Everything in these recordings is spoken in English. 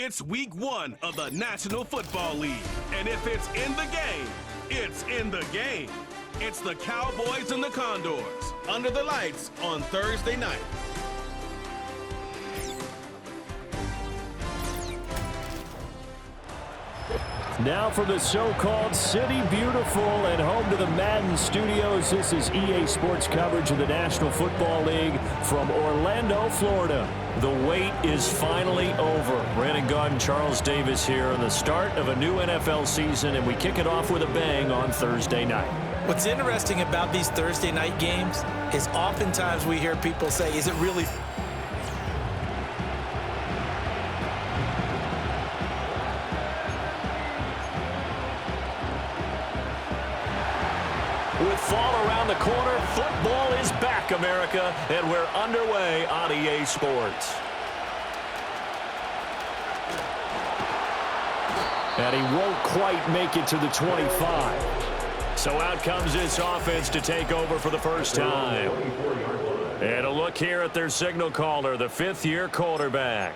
It's week 1 of the National Football League. And if it's in the game, it's in the game. It's the Cowboys and the Condors under the lights on Thursday night. Now from the so-called City Beautiful and home to the Madden studios, this is EA Sports coverage of the National Football League from Orlando, Florida. The wait is finally over. Brandon Gaudin, Charles Davis here on the start of a new NFL season, and we kick it off with a bang on Thursday night. What's interesting about these Thursday night games is oftentimes we hear people say, is it really With fall around the corner, football is back, America, and we're underway on EA Sports. And he won't quite make it to the 25. So out comes this offense to take over for the first time. And a look here at their signal caller, the fifth-year quarterback.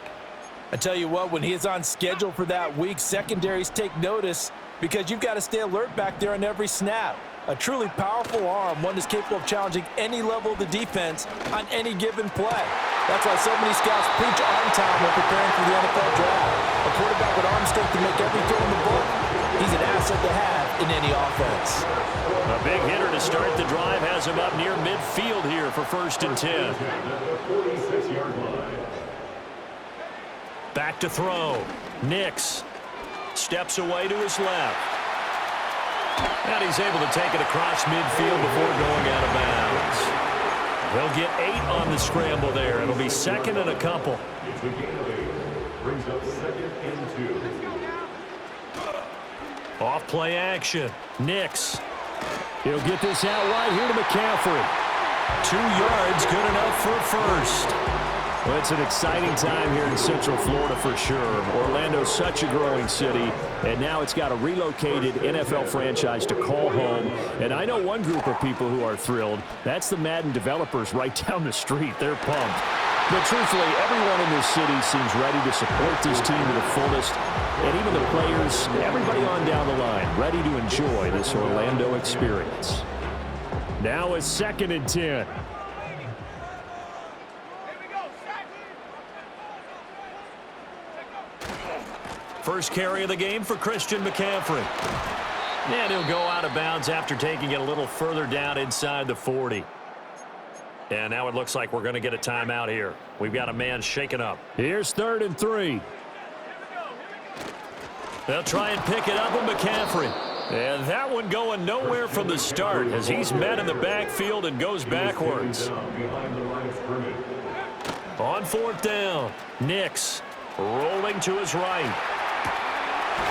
I tell you what, when he is on schedule for that week, secondaries take notice because you've got to stay alert back there on every snap. A truly powerful arm, one that's capable of challenging any level of the defense on any given play. That's why so many scouts preach arm time when preparing for the NFL draft. A quarterback with arm strength to make every throw in the book, he's an asset to have in any offense. A big hitter to start the drive has him up near midfield here for 1st and 10. Back to throw. Nix steps away to his left. And he's able to take it across midfield before going out of bounds. They'll get 8 on the scramble there. It'll be 2nd and a couple. Brings up 2nd and 2. Off play action. Nix. He'll get this out wide here to McCaffrey. 2 yards, good enough for a first. Well, it's an exciting time here in Central Florida for sure. Orlando's such a growing city, and now it's got a relocated NFL franchise to call home. And I know one group of people who are thrilled. That's the Madden developers right down the street. They're pumped. But truthfully, everyone in this city seems ready to support this team to the fullest. And even the players, everybody on down the line, ready to enjoy this Orlando experience. Now it's 2nd and 10. First carry of the game for Christian McCaffrey. And he'll go out of bounds after taking it a little further down inside the 40. And now it looks like we're going to get a timeout here. We've got a man shaken up. Here's 3rd and 3. They'll try and pick it up with McCaffrey. And that one going nowhere from the start as he's met in the backfield and goes backwards. On 4th down, Nix rolling to his right.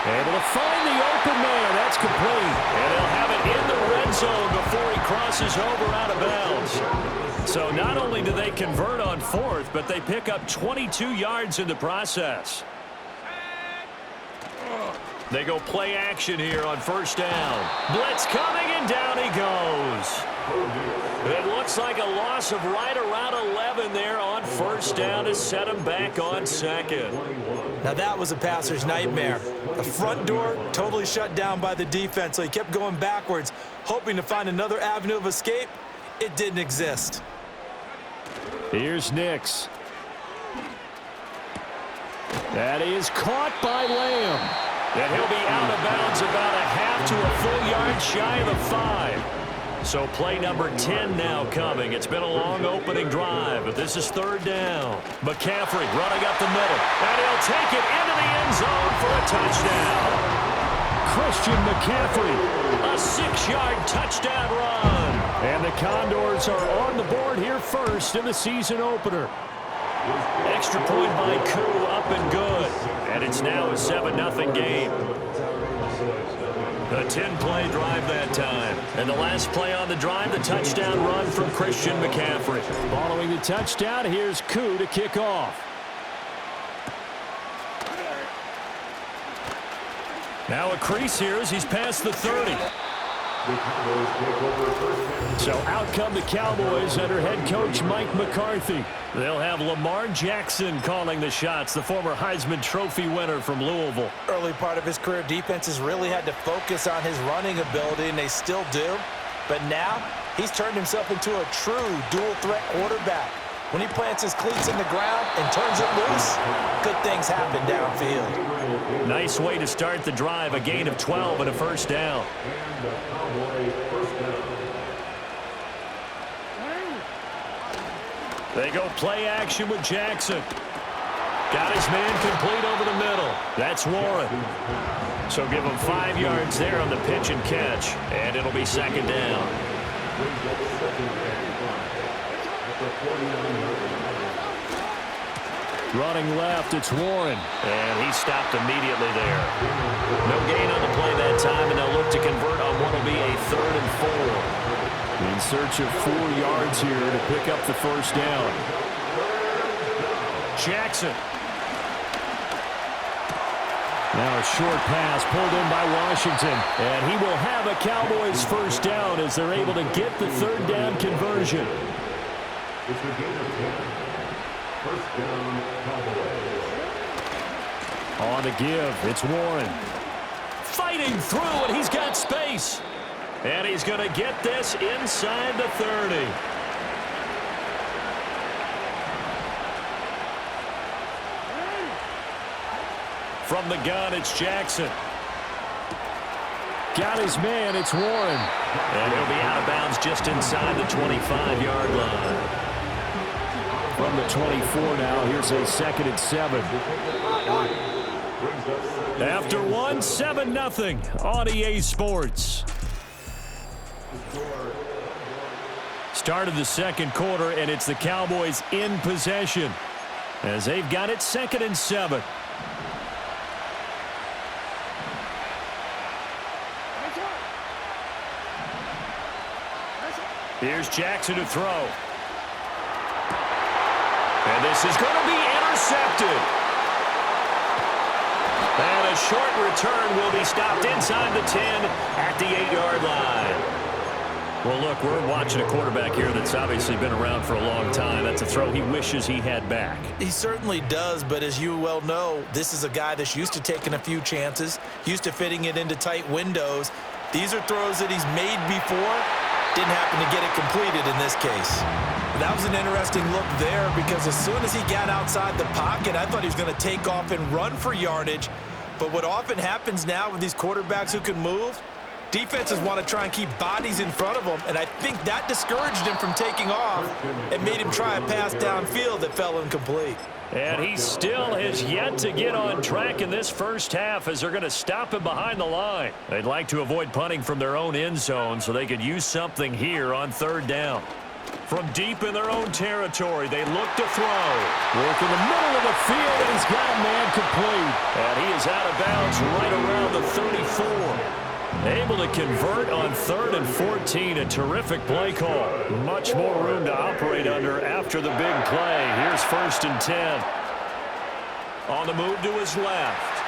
Able to find the open man. That's complete. And he'll have it in the red zone before he crosses over out of bounds. So not only do they convert on 4th, but they pick up 22 yards in the process. They go play action here on 1st down. Blitz coming, and down he goes. It looks like a loss of right around 11 there on 1st down to set him back on 2nd. Now that was a passer's nightmare. The front door totally shut down by the defense, so he kept going backwards, hoping to find another avenue of escape. It didn't exist. Here's Nix. That is caught by Lamb. And he'll be out of bounds about a half to a full yard shy of the 5. So play number 10 now coming. It's been a long opening drive, but this is 3rd down. McCaffrey running up the middle, and he'll take it into the end zone for a touchdown. Christian McCaffrey, a 6-yard touchdown run. And the Condors are on the board here first in the season opener. Extra point by Koo, up and good. And it's now a 7-0 game. A 10-play drive that time. And the last play on the drive, the touchdown run from Christian McCaffrey. Following the touchdown, here's Koo to kick off. Now a crease here as he's past the 30. The Cowboys take over first down. So out come the Cowboys under head coach Mike McCarthy. They'll have Lamar Jackson calling the shots, the former Heisman Trophy winner from Louisville. Early part of his career, defenses really had to focus on his running ability, and they still do. But now, he's turned himself into a true dual-threat quarterback. When he plants his cleats in the ground and turns it loose, good things happen downfield. Nice way to start the drive, a gain of 12 and a first down. And the Cowboy first down. They go play action with Jackson. Got his man complete over the middle. That's Warren. So give him 5 yards there on the pitch and catch, and it'll be second down. Brings up second and 5 at the 49-yard line. Running left, it's Warren, and he stopped immediately there. No gain on the play that time, and they'll look to convert on what will be a 3rd and 4. In search of 4 yards here to pick up the first down. Jackson. Now a short pass pulled in by Washington, and he will have a Cowboys first down as they're able to get the 3rd down conversion. It's a gain of 10. First down, Cowboys. On the give, it's Warren. Fighting through, and he's got space. And he's going to get this inside the 30. From the gun, it's Jackson. Got his man, it's Warren. And he'll be out of bounds just inside the 25-yard line. From the 24 now, here's a 2nd and 7. After 1, 7-0 on EA Sports. Start of the second quarter, and it's the Cowboys in possession as they've got it 2nd and 7. Here's Jackson to throw. And this is going to be intercepted. And a short return will be stopped inside the 10 at the 8-yard line. Well, look, we're watching a quarterback here that's obviously been around for a long time. That's a throw he wishes he had back. He certainly does, but as you well know, this is a guy that's used to taking a few chances, used to fitting it into tight windows. These are throws that he's made before. Didn't happen to get it completed in this case. That was an interesting look there because as soon as he got outside the pocket, I thought he was going to take off and run for yardage. But what often happens now with these quarterbacks who can move, defenses want to try and keep bodies in front of them, and I think that discouraged him from taking off and made him try a pass downfield that fell incomplete. And he still has yet to get on track in this first half as they're going to stop him behind the line. They'd like to avoid punting from their own end zone so they could use something here on 3rd down. From deep in their own territory, they look to throw. Work in the middle of the field, and he's got a man complete. And he is out of bounds right around the 34. Able to convert on 3rd and 14. A terrific play call. Much more room to operate under after the big play. Here's 1st and 10. On the move to his left.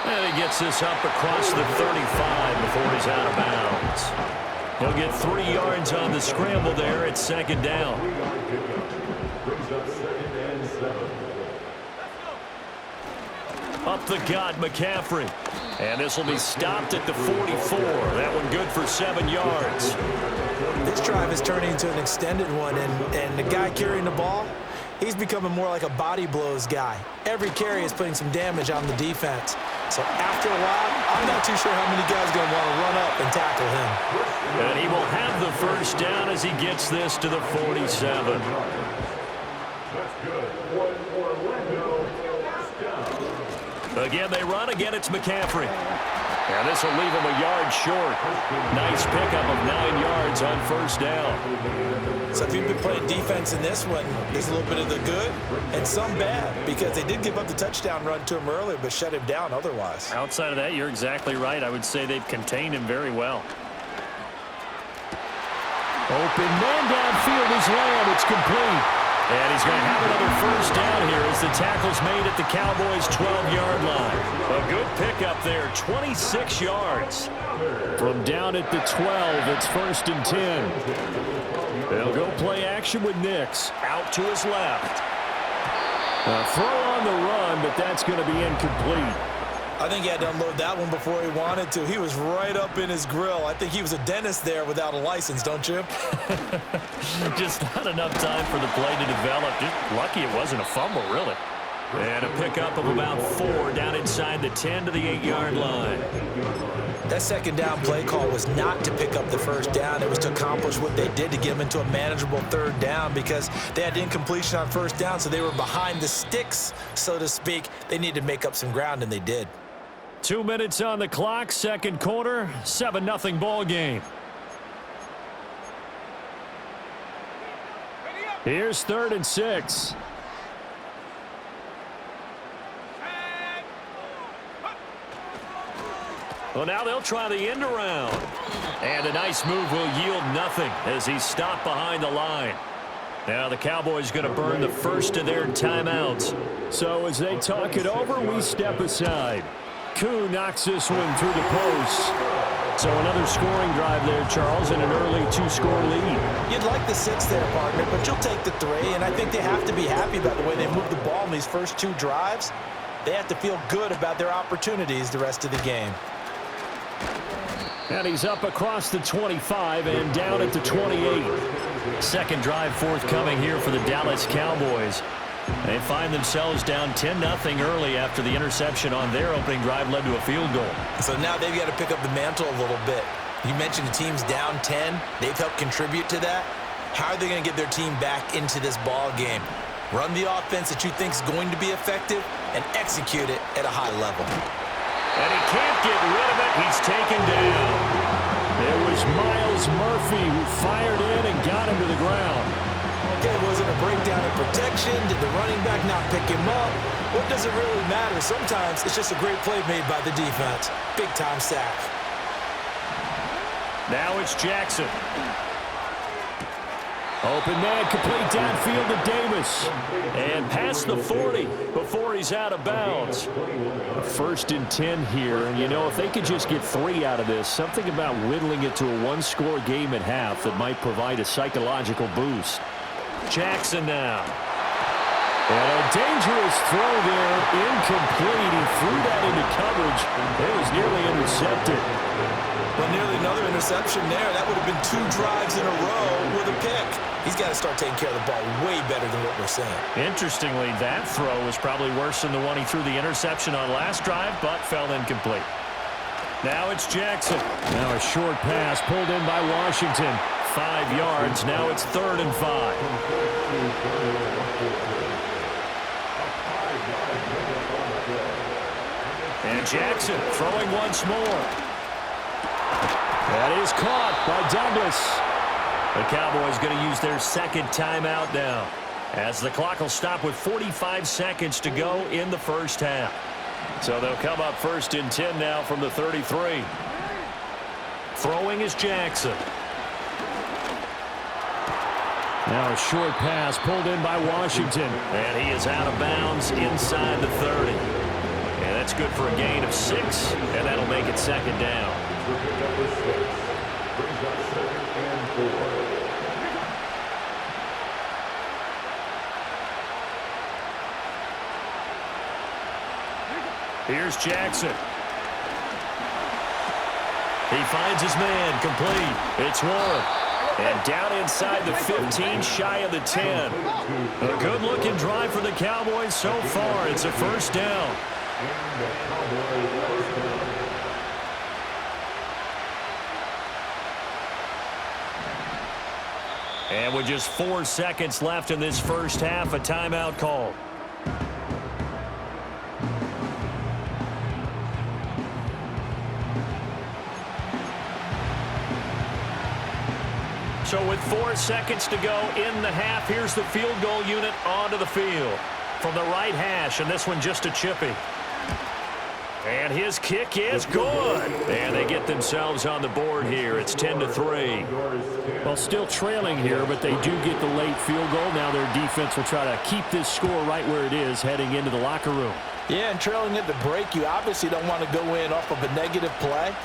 And he gets this up across the 35 before he's out of bounds. He'll get 3 yards on the scramble there at 2nd down. Brings up 2nd and 7. Up the gut, McCaffrey. And this will be stopped at the 44. That one good for 7 yards. This drive is turning into an extended one, and the guy carrying the ball, he's becoming more like a body blows guy. Every carry is putting some damage on the defense. So after a while, I'm not too sure how many guys are going to want to run up and tackle him. And he will have the first down as he gets this to the 47. That's good. Orlando, first down. Again, they run. Again, it's McCaffrey. And this will leave him a yard short. Nice pickup of 9 yards on first down. So if you've been playing defense in this one, there's a little bit of the good and some bad because they did give up the touchdown run to him earlier but shut him down otherwise. Outside of that, you're exactly right. I would say they've contained him very well. Open man downfield is Lamb. It's complete. And he's going to have another first down here as the tackle's made at the Cowboys' 12-yard line. A good pickup there, 26 yards. From down at the 12, it's 1st and 10. They'll go play action with Nix. Out to his left. A throw on the run, but that's going to be incomplete. I think he had to unload that one before he wanted to. He was right up in his grill. I think he was a dentist there without a license, don't you? Just not enough time for the play to develop. Just lucky it wasn't a fumble, really. And a pickup of about 4 down inside the 10 to the 8-yard line. That second down play call was not to pick up the first down. It was to accomplish what they did to get them into a manageable 3rd down because they had incompletion on 1st down, so they were behind the sticks, so to speak. They needed to make up some ground, and they did. 2 minutes on the clock, 2nd quarter, 7-0 ball game. Here's 3rd and 6. Well, now they'll try the end around. And a nice move will yield nothing as he's stopped behind the line. Now the Cowboys going to burn the first of their timeouts. So as they talk it over, we step aside. Koo knocks this one through the post. So another scoring drive there, Charles, and an early 2-score lead. You'd like the 6 there, partner, but you'll take the 3, and I think they have to be happy about the way they moved the ball in these first 2 drives. They have to feel good about their opportunities the rest of the game. And he's up across the 25 and down at the 28. Second drive forthcoming here for the Dallas Cowboys. They find themselves down 10-0 early after the interception on their opening drive led to a field goal. So now they've got to pick up the mantle a little bit. You mentioned the team's down 10. They've helped contribute to that. How are they going to get their team back into this ball game? Run the offense that you think is going to be effective and execute it at a high level. And he can't get rid of it. He's taken down. It was Miles Murphy who fired in and got him to the ground. Okay, was it a breakdown in protection? Did the running back not pick him up? What does it really matter? Sometimes it's just a great play made by the defense. Big-time sack. Now it's Jackson. Open man, complete downfield to Davis. And past the 40 before he's out of bounds. 1st and 10 here. And, you know, if they could just get 3 out of this, something about whittling it to a 1-score game at half that might provide a psychological boost. Jackson now. And a dangerous throw there, incomplete. He threw that into coverage. It was nearly intercepted. Well, nearly another interception there. That would have been 2 drives in a row with a pick. He's got to start taking care of the ball way better than what we're seeing. Interestingly, that throw was probably worse than the one he threw the interception on last drive, but fell incomplete. Now it's Jackson. Now a short pass pulled in by Washington. 5 yards. Now it's 3rd and 5. And Jackson throwing once more. That is caught by Douglas. The Cowboys going to use their 2nd timeout now, as the clock will stop with 45 seconds to go in the first half. So they'll come up 1st and 10 now from the 33. Throwing is Jackson. Now a short pass pulled in by Washington. And he is out of bounds inside the 30. And that's good for a gain of 6, and that'll make it 2nd down. Here's Jackson. He finds his man, complete. It's Warren. And down inside the 15, shy of the 10. A good-looking drive for the Cowboys so far. It's a 1st down. And with just 4 seconds left in this first half, a timeout call. So with 4 seconds to go in the half, here's the field goal unit onto the field from the right hash, and this one just a chippy. And his kick is good. And they get themselves on the board here. It's 10-3. Well, still trailing here, but they do get the late field goal. Now their defense will try to keep this score right where it is heading into the locker room. Yeah, and trailing at the break, you obviously don't want to go in off of a negative play.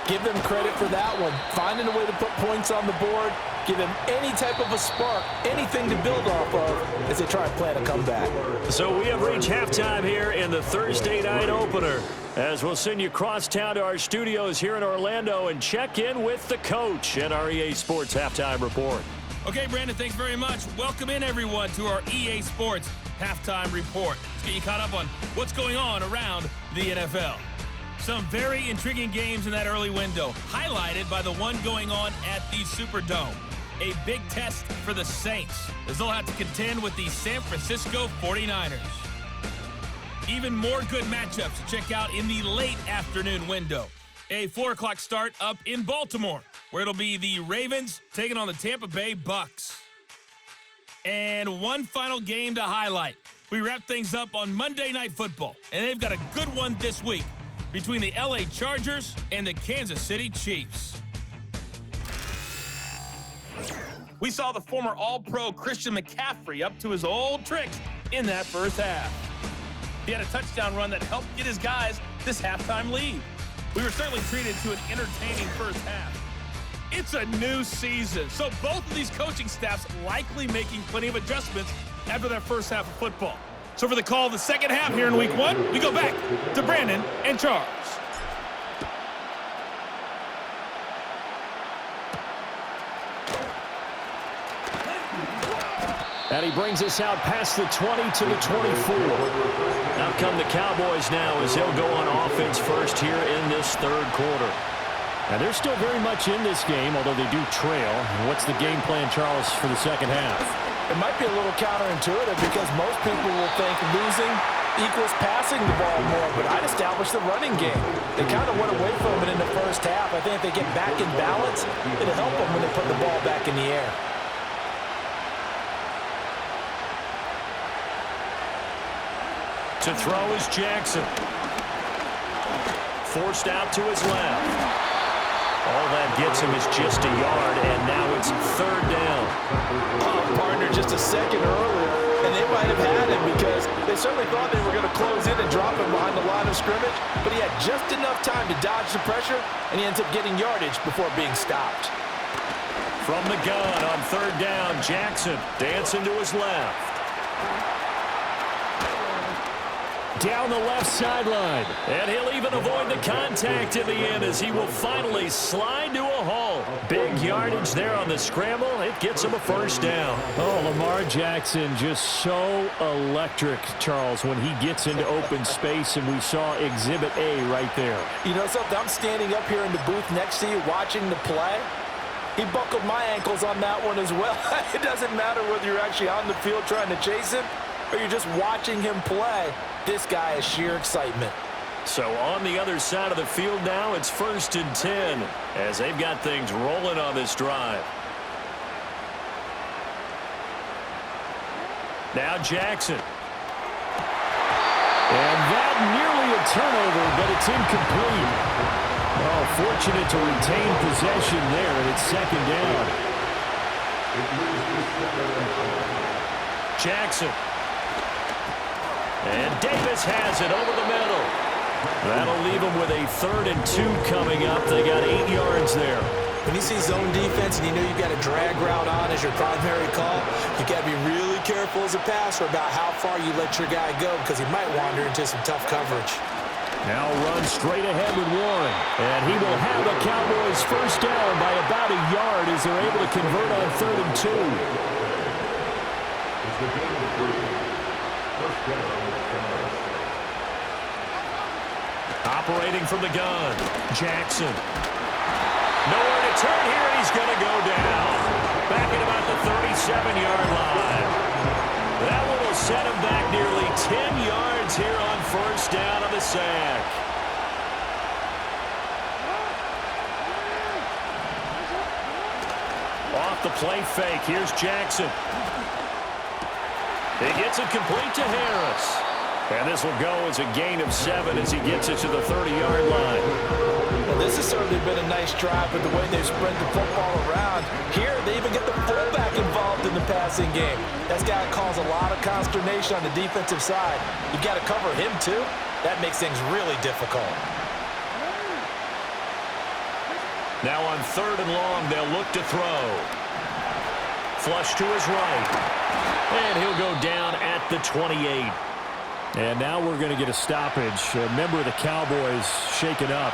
Give them credit for that one. Finding a way to put points on the board, give them any type of a spark, anything to build off of as they try and plan a comeback. So we have reached halftime here in the Thursday night opener, as we'll send you across town to our studios here in Orlando and check in with the coach at our EA Sports Halftime Report. Okay, Brandon, thanks very much. Welcome in, everyone, to our EA Sports Halftime Report. Let's get you caught up on what's going on around the NFL. Some very intriguing games in that early window, highlighted by the one going on at the Superdome. A big test for the Saints, as they'll have to contend with the San Francisco 49ers. Even more good matchups to check out in the late afternoon window. A 4 o'clock start up in Baltimore, where it'll be the Ravens taking on the Tampa Bay Bucks. And one final game to highlight. We wrap things up on Monday Night Football, and they've got a good one this week between the LA Chargers and the Kansas City Chiefs. We saw the former All-Pro Christian McCaffrey up to his old tricks in that first half. He had a touchdown run that helped get his guys this halftime lead. We were certainly treated to an entertaining first half. It's a new season, so both of these coaching staffs likely making plenty of adjustments after that first half of football. So for the call of the second half here in Week 1, we go back to Brandon and Charles. And he brings us out past the 20 to the 24. Out come the Cowboys now as they'll go on offense first here in this third quarter. And they're still very much in this game, although they do trail. What's the game plan, Charles, for the second half? It might be a little counterintuitive because most people will think losing equals passing the ball more, but I'd establish the running game. They kind of went away from it in the first half. I think if they get back in balance, it'll help them when they put the ball back in the air. To throw is Jackson. Forced out to his left. All that gets him is just a yard, and now it's third down. Partner just a second earlier, and they might have had him because they certainly thought they were going to close in and drop him behind the line of scrimmage, but he had just enough time to dodge the pressure, and he ends up getting yardage before being stopped. From the gun on third down, Jackson dancing to his left. Down the left sideline. And he'll even avoid the contact in the end as he will finally slide to a halt. Big yardage there on the scramble. It gets him a first down. Oh, Lamar Jackson just so electric, Charles, when he gets into open space, and we saw Exhibit A right there. You know something? I'm standing up here in the booth next to you watching the play. He buckled my ankles on that one as well. It doesn't matter whether you're actually on the field trying to chase him or you're just watching him play. This guy is sheer excitement. So on the other side of the field now, it's 1st and 10 as they've got things rolling on this drive. Now Jackson. And that nearly a turnover, but it's incomplete. Oh, fortunate to retain possession there, and it's second down. Jackson. And Davis has it over the middle. That'll leave them with a 3rd and 2 coming up. They got 8 yards there. When you see zone defense and you know you've got a drag route on as your primary call, you got to be really careful as a passer about how far you let your guy go because he might wander into some tough coverage. Now run straight ahead with Warren. And he will have the Cowboys first down by about a yard as they're able to convert on 3rd and 2. Operating from the gun, Jackson. Nowhere to turn here, and he's going to go down. Back at about the 37-yard line. That one will set him back nearly 10 yards here on first down on the sack. Off the play fake, here's Jackson. He gets it complete to Harris. And this will go as a gain of 7 as he gets it to the 30-yard line. Well, this has certainly been a nice drive with the way they've spread the football around. Here, they even get the fullback involved in the passing game. That's got to cause a lot of consternation on the defensive side. You've got to cover him, too. That makes things really difficult. Now on 3rd and long, they'll look to throw. Flush to his right. And he'll go down at the 28. And now we're going to get a stoppage. A member of the Cowboys shaken up.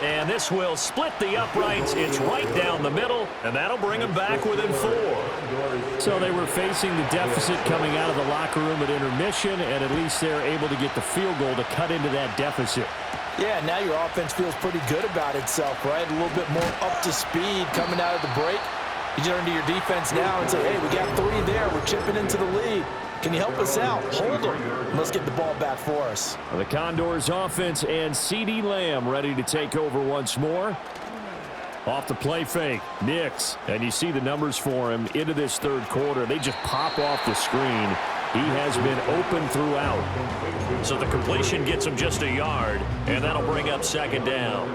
And this will split the uprights. It's right down the middle, and that'll bring them back within 4. So they were facing the deficit coming out of the locker room at intermission, and at least they're able to get the field goal to cut into that deficit. Yeah, now your offense feels pretty good about itself, right? A little bit more up to speed coming out of the break. You turn to your defense now and say, hey, we got 3 there. We're chipping into the lead. Can you help us out? Hold them. Let's get the ball back for us. The Condors offense and CeeDee Lamb ready to take over once more. Off the play fake, Nix. And you see the numbers for him into this 3rd quarter. They just pop off the screen. He has been open throughout. So the completion gets him just a yard, and that'll bring up 2nd down.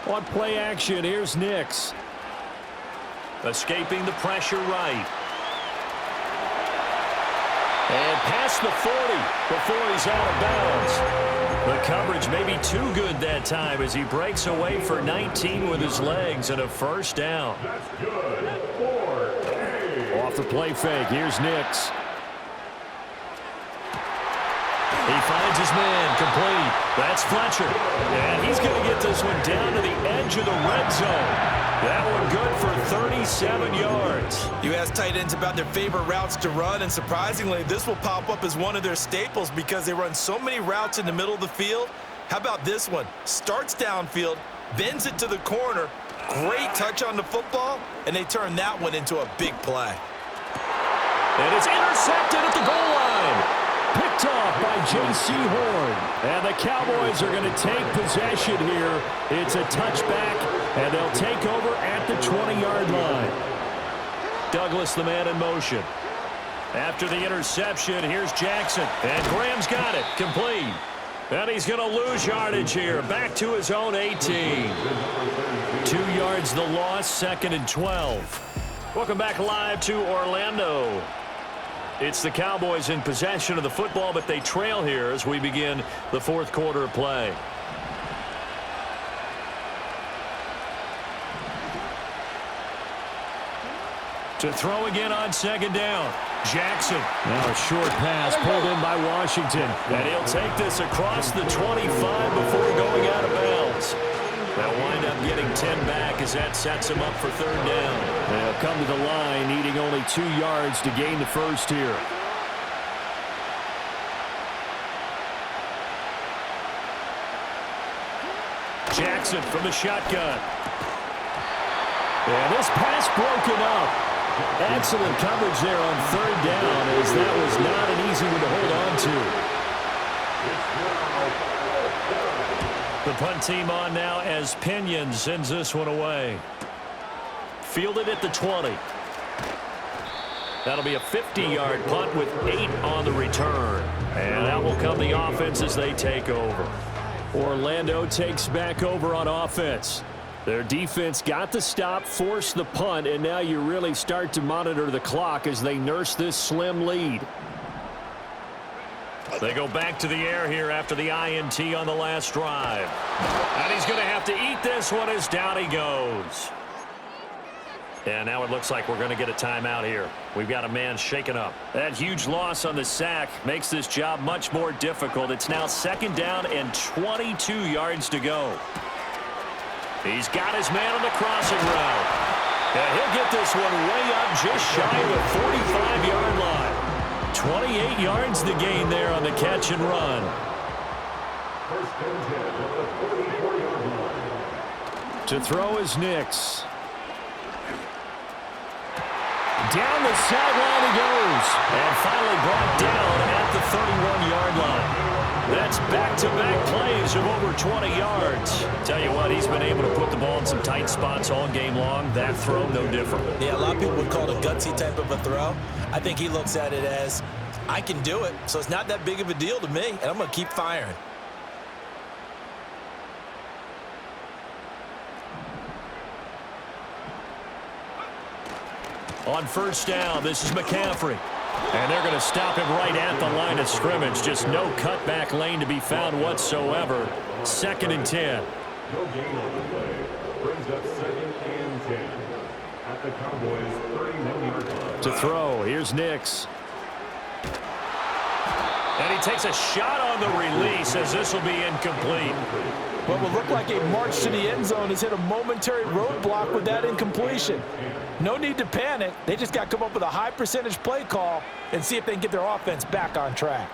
On play action, here's Nix. Escaping the pressure right. And past the 40 before he's out of bounds. The coverage may be too good that time as he breaks away for 19 with his legs and a 1st down. Off the play fake, here's Nix. He finds his man, complete. That's Fletcher. And he's going to get this one down to the edge of the red zone. That one good for 37 yards. You ask tight ends about their favorite routes to run, and surprisingly, this will pop up as one of their staples because they run so many routes in the middle of the field. How about this one? Starts downfield, bends it to the corner, great touch on the football, and they turn that one into a big play. And it's intercepted at the goal line. Picked off by J.C. Horn. And the Cowboys are going to take possession here. It's a touchback, and they'll take over at the 20-yard line. Douglas, the man in motion. After the interception, here's Jackson. And Graham's got it. Complete. And he's going to lose yardage here. Back to his own 18. 2 yards the loss, 2nd and 12. Welcome back live to Orlando. It's the Cowboys in possession of the football, but they trail here as we begin the 4th quarter of play. To throw again on 2nd down. Jackson. Now a short pass pulled in by Washington. And he'll take this across the 25 before going out of bounds. They'll wind up getting 10 back as that sets him up for 3rd down. They'll come to the line, needing only 2 yards to gain the 1st here. Jackson from the shotgun. And this pass broken up. Excellent coverage there on 3rd down, as that was not an easy one to hold on to. The punt team on now as Pinion sends this one away. Fielded at the 20. That'll be a 50-yard punt with 8 on the return. And that will come the offense as they take over. Orlando takes back over on offense. Their defense got the stop, forced the punt, and now you really start to monitor the clock as they nurse this slim lead. They go back to the air here after the INT on the last drive. And he's going to have to eat this one as down he goes. And now it looks like we're going to get a timeout here. We've got a man shaken up. That huge loss on the sack makes this job much more difficult. It's now 2nd down and 22 yards to go. He's got his man on the crossing route. And he'll get this one way up just shy of the 45-yard line. 28 yards to gain there on the catch and run. To throw is Nix. Down the sideline he goes. And finally brought down at the 31-yard line. That's back-to-back plays of over 20 yards. Tell you what, he's been able to put the ball in some tight spots all game long. That throw, no different. Yeah, a lot of people would call it a gutsy type of a throw. I think he looks at it as, I can do it, so it's not that big of a deal to me, and I'm going to keep firing. On first down, this is McCaffrey. And they're going to stop him right at the line of scrimmage. Just no cutback lane to be found whatsoever. 2nd and 10. No gain on the play. Brings up 2nd and 10. At the Cowboys' 31-yard line. To throw, here's Nix. And he takes a shot on the release as this will be incomplete. What will look like a march to the end zone has hit a momentary roadblock with that incompletion. No need to panic. They just got to come up with a high percentage play call and see if they can get their offense back on track.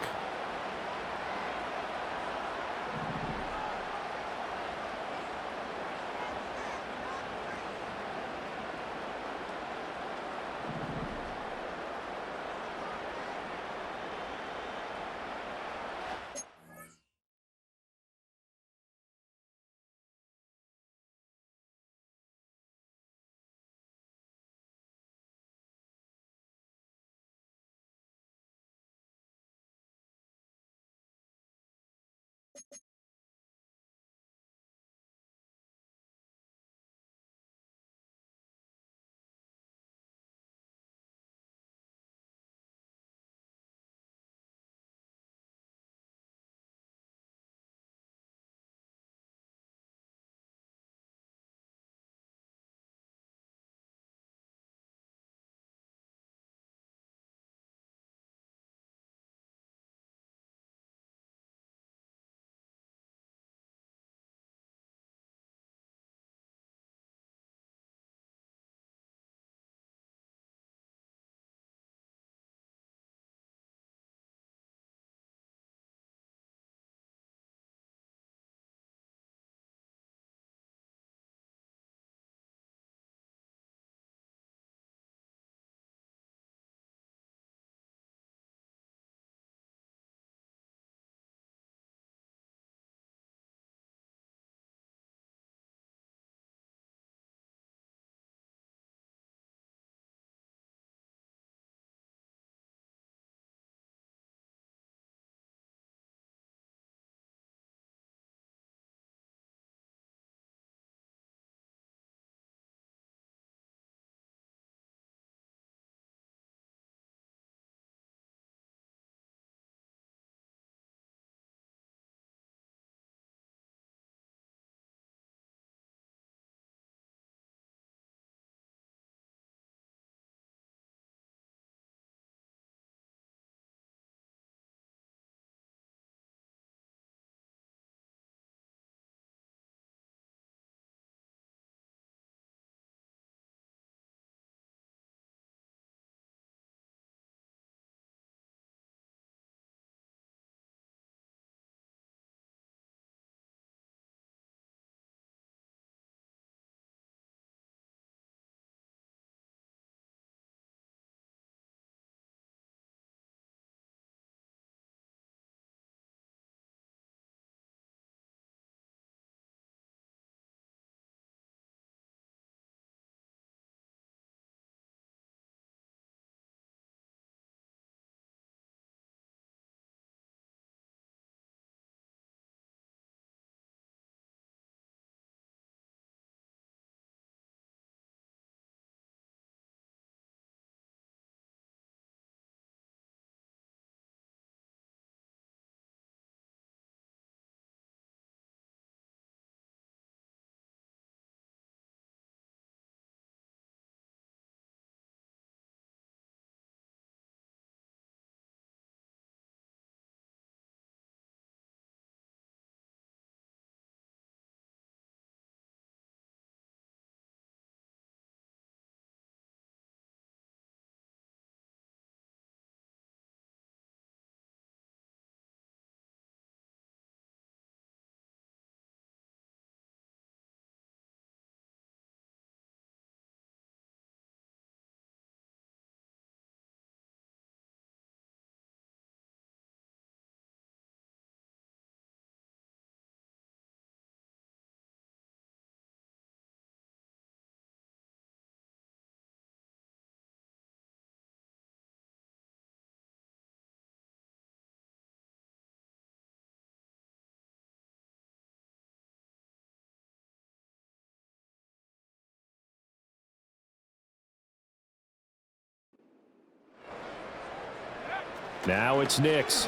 Now it's Nix.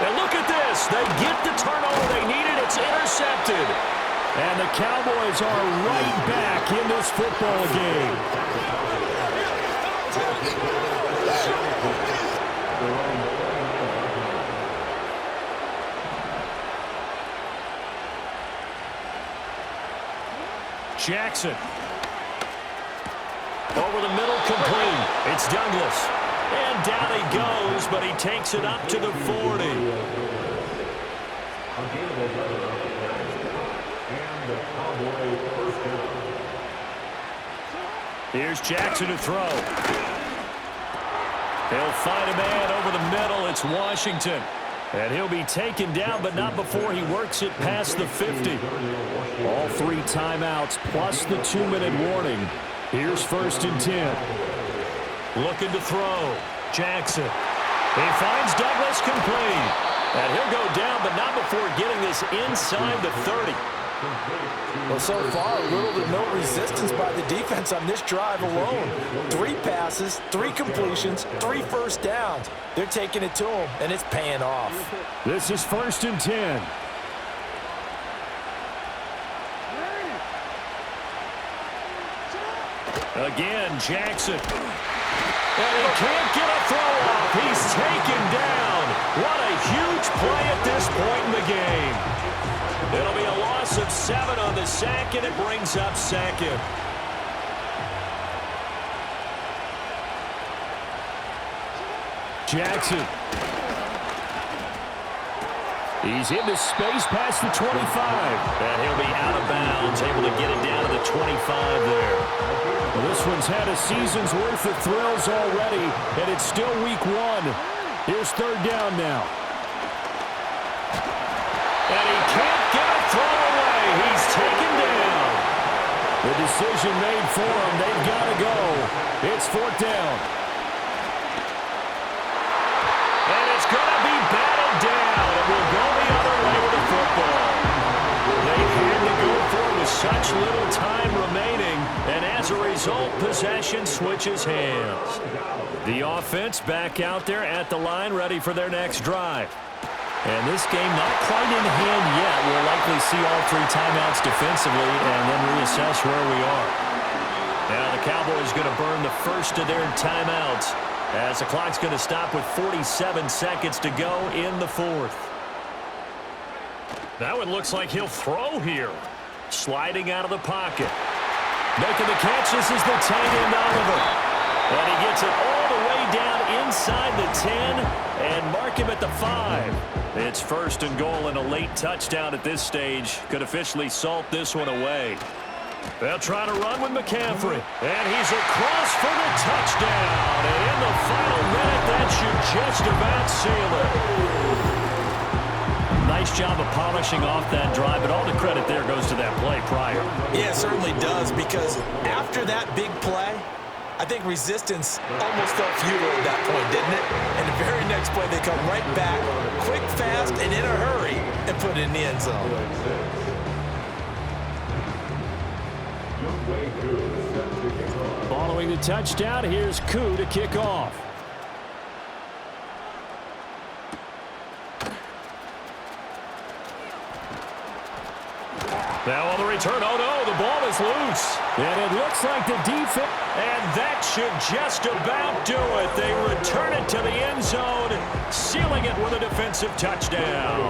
And look at this. They get the turnover they needed. It's intercepted. And the Cowboys are right back in this football game. Jackson. Over the middle, complete. It's Douglas. And down he goes, but he takes it up to the 40. Here's Jackson to throw. He'll find a man over the middle. It's Washington. And he'll be taken down, but not before he works it past the 50. All 3 timeouts plus the 2-minute warning. Here's 1st and 10. Looking to throw. Jackson. He finds Douglas complete. And he'll go down, but not before getting this inside the 30. Well, so far, little to no resistance by the defense on this drive alone. 3 passes, 3 completions, 3 first downs. They're taking it to him, and it's paying off. This is 1st and 10. Again, Jackson. And he can't get a throw off. He's taken down. What a huge play at this point in the game. It'll be a loss of 7 on the sack, and it brings up 2nd. Jackson. He's into space past the 25. And he'll be out of bounds, able to get it down to the 25 there. Well, this one's had a season's worth of thrills already, and it's still week 1. Here's 3rd down now. And he can't get a throw away. He's taken down. The decision made for him. They've got to go. It's 4th down. And it's going to be batted down. It will go the other way with the football. They had to go for it with such little time remaining. And as a result, possession switches hands. The offense back out there at the line, ready for their next drive. And this game not quite in hand yet. We'll likely see all 3 timeouts defensively and then reassess where we are. Now the Cowboys going to burn the first of their timeouts as the clock's going to stop with 47 seconds to go in the 4th. Now it looks like he'll throw here. Sliding out of the pocket. Making the catch, this is the tight end Oliver. And he gets it all the way down inside the 10 and mark him at the 5. It's 1st and goal, and a late touchdown at this stage could officially salt this one away. They'll try to run with McCaffrey. And he's across for the touchdown. And in the final minute, that should just about seal it. Nice job of polishing off that drive, but all the credit there goes to that play prior. Yeah, it certainly does, because after that big play, I think resistance almost felt futile at that point, didn't it? And the very next play, they come right back, quick, fast, and in a hurry, and put it in the end zone. Following the touchdown, here's Koo to kick off. Now on the return, oh no, the ball is loose. And it looks like the defense, and that should just about do it. They return it to the end zone, sealing it with a defensive touchdown.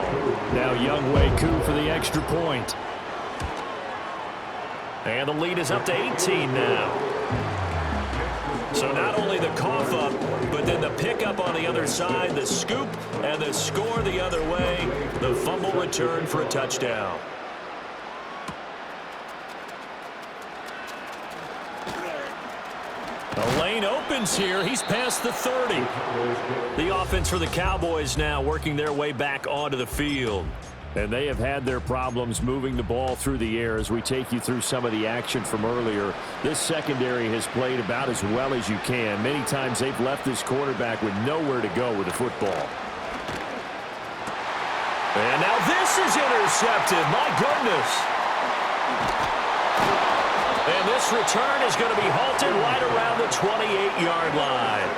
Now Younghoe Koo for the extra point. And the lead is up to 18 now. So not only the cough up, but then the pickup on the other side, the scoop, and the score the other way. The fumble return for a touchdown. The lane opens here. He's past the 30. The offense for the Cowboys now working their way back onto the field. And they have had their problems moving the ball through the air as we take you through some of the action from earlier. This secondary has played about as well as you can. Many times they've left this quarterback with nowhere to go with the football. And now this is intercepted. My goodness. And this return is going to be halted right around the 28-yard line.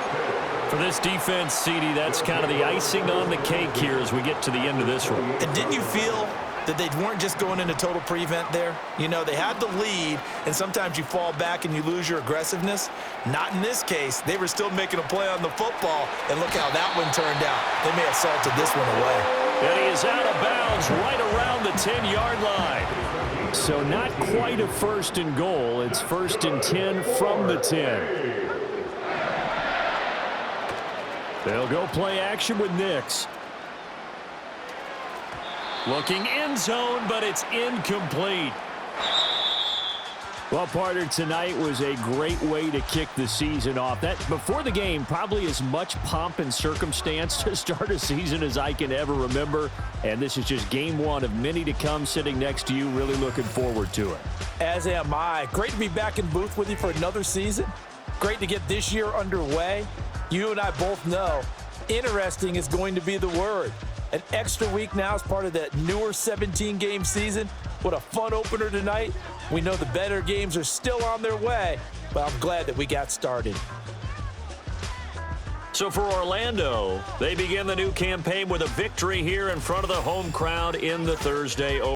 For this defense, CD, that's kind of the icing on the cake here as we get to the end of this one. And didn't you feel that they weren't just going into total prevent there? You know, they had the lead, and sometimes you fall back and you lose your aggressiveness. Not in this case. They were still making a play on the football, and look how that one turned out. They may have salted this one away. And he is out of bounds right around the 10-yard line. So not quite a first and goal. It's first and 10 from the 10. They'll go play action with Nix. Looking end zone, but it's incomplete. Well, partner, tonight was a great way to kick the season off. That before the game, probably as much pomp and circumstance to start a season as I can ever remember. And this is just game one of many to come sitting next to you. Really looking forward to it. As am I. Great to be back in booth with you for another season. Great to get this year underway. You and I both know interesting is going to be the word. An extra week now as part of that newer 17-game season. What a fun opener tonight. We know the better games are still on their way, but I'm glad that we got started. So for Orlando, they begin the new campaign with a victory here in front of the home crowd in the Thursday